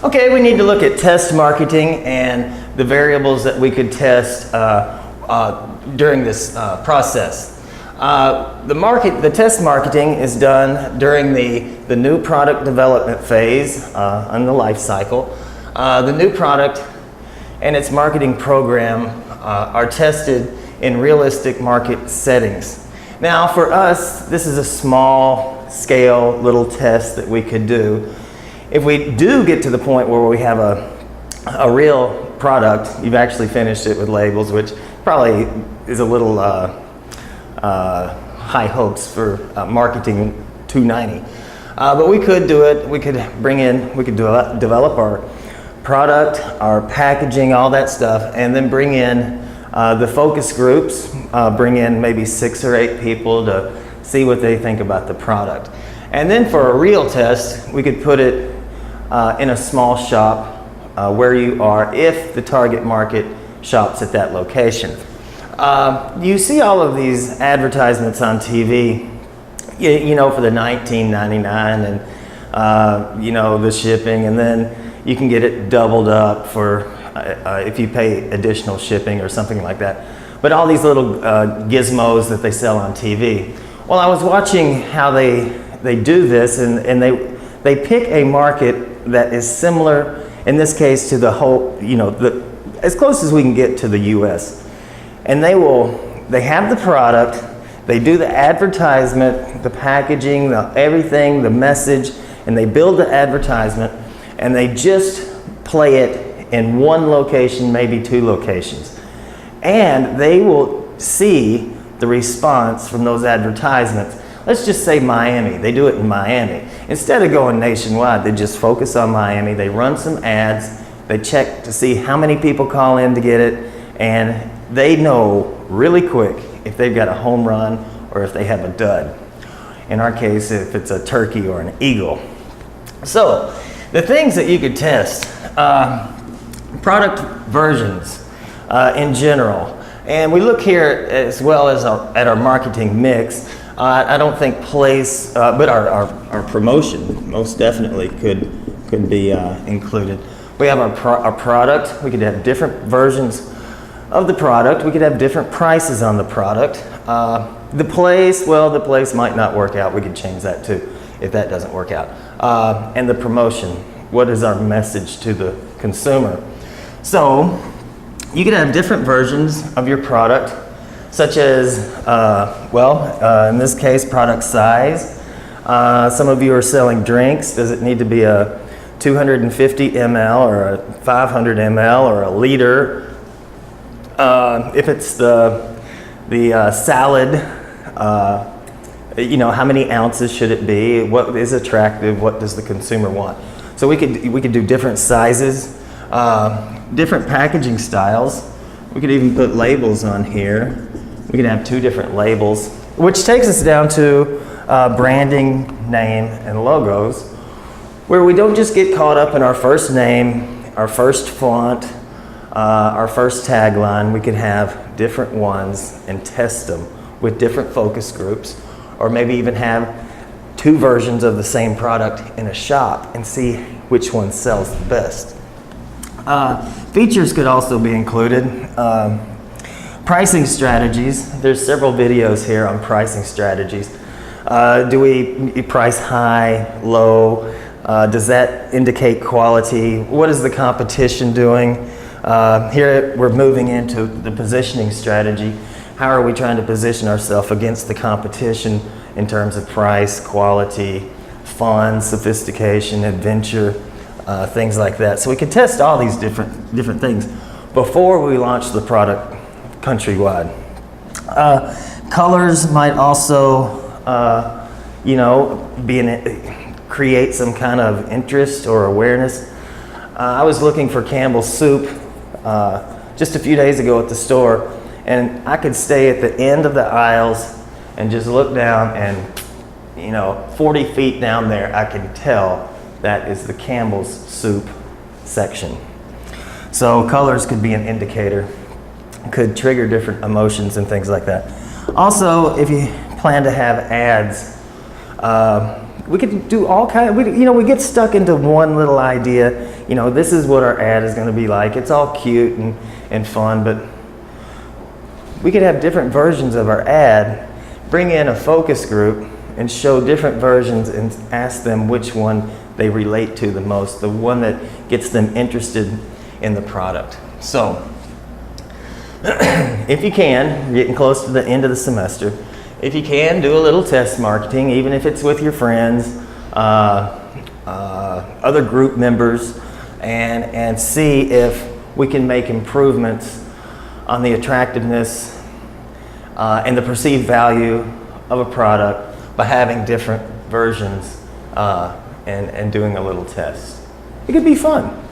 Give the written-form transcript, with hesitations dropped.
Okay, we need to look at test marketing and the variables that we could test during this process. The test marketing is done during the new product development phase on the life cycle. The new product and its marketing program are tested in realistic market settings. Now for us, this is a small scale little test that we could do. If we do get to the point where we have a real product, you've actually finished it with labels, which probably is a little high hopes for marketing 290. But we could do it. We could develop our product, our packaging, all that stuff, and then bring in the focus groups, bring in maybe 6 or 8 people to see what they think about the product. And then for a real test, we could put it in a small shop where you are if the target market shops at that location. You see all of these advertisements on TV, you know, for the $19.99 and you know, the shipping, and then you can get it doubled up for if you pay additional shipping or something like that. But all these little gizmos that they sell on TV. Well, I was watching how they do this, and they pick a market that is similar, in this case, to the whole, you know, as close as we can get to the US. And they have the product, they do the advertisement, the packaging, everything, the message, and they build the advertisement, and they just play it in one location, maybe 2 locations. And they will see the response from those advertisements. Let's just say Miami. They do it in Miami. Instead of going nationwide, they just focus on Miami. They run some ads. They check to see how many people call in to get it. And they know really quick if they've got a home run or if they have a dud. In our case, if it's a turkey or an eagle. So the things that you could test, product versions in general. And we look here as well as at our marketing mix. I don't think place, but our promotion most definitely could be included. We have our product. We could have different versions of the product. We could have different prices on the product. The place, well, the place might not work out. We could change that too if that doesn't work out. And the promotion. What is our message to the consumer? So you could have different versions of your product, such as, in this case, product size. Some of you are selling drinks. Does it need to be a 250 ml or a 500 ml or a liter? If it's the salad, you know, how many ounces should it be? What is attractive? What does the consumer want? So we could do different sizes, different packaging styles. We could even put labels on here. We could have 2 different labels, which takes us down to branding, name, and logos, where we don't just get caught up in our first name, our first font, our first tagline. We could have different ones and test them with different focus groups, or maybe even have 2 versions of the same product in a shop and see which one sells the best. Features could also be included. Pricing strategies. There's several videos here on pricing strategies. Do we price high, low? Does that indicate quality? What is the competition doing? Here we're moving into the positioning strategy. How are we trying to position ourselves against the competition in terms of price, quality, fun, sophistication, adventure, things like that. So we can test all these different things before we launch the product countrywide. Colors might also, you know, create some kind of interest or awareness. I was looking for Campbell's soup just a few days ago at the store, and I could stay at the end of the aisles and just look down, and you know, 40 feet down there, I can tell that is the Campbell's soup section. So colors could be an indicator, could trigger different emotions and things like that. Also, if you plan to have ads, We could do all kind of, we get stuck into one little idea. This is what our ad is going to be like. It's all cute and fun, but we could have different versions of our ad, bring in a focus group and show different versions and ask them which one they relate to the most, the one that gets them interested in the product. So, if you can, you're getting close to the end of the semester, if you can, do a little test marketing, even if it's with your friends, other group members, and see if we can make improvements on the attractiveness and the perceived value of a product by having different versions and doing a little test. It could be fun.